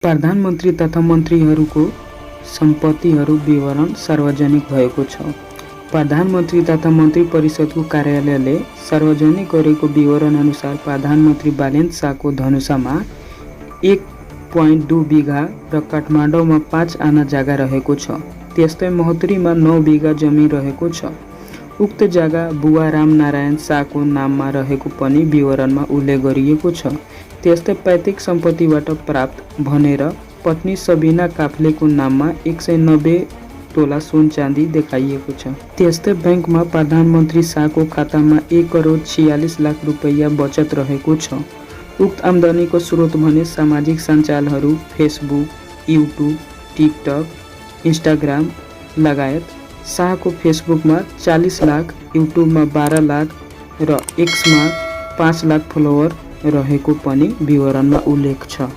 प्रधानमन्त्री तथा मन्त्रीहरूको सम्पत्तिहरू विवरण सार्वजनिक भएको छ। प्रधानमन्त्री तथा मन्त्री परिषदको कार्यालयले सार्वजनिक गरेको विवरण अनुसार प्रधानमन्त्री बालेन्द्र शाहको धनुषामा 1.2 बिघा र काठमाडौँमा 5 आना जग्गा रहेको छ। त्यस्तै महोत्तरीमा 9 बिघा जमिन रहेको छ। उक्त जग्गा बुवा रामनारायण शाहको नाममा रहेको पनि विवरणमा उल्लेख गरिएको छ। त्यस्तै पैतृक सम्पत्तिबाट प्राप्त भनेर पत्नी सबिना काफ्लेको नाममा 190 तोला सुन चाँदी देखाइएको छ। त्यस्तै बैंकमा प्रधानमन्त्री शाहको खातामा 1 करोड 46 लाख रुपैयाँ बचत रहेको छ। उक्त आम्दानीको स्रोत भने सामाजिक सञ्जालहरू फेसबुक, युट्युब, टिकटक, इन्स्टाग्राम लगायत। शाहको फेसबुकमा 40 लाख, युट्युबमा 12 लाख र एक्समा 5 लाख फलोवर रहेको पनि विवरणमा उल्लेख छ।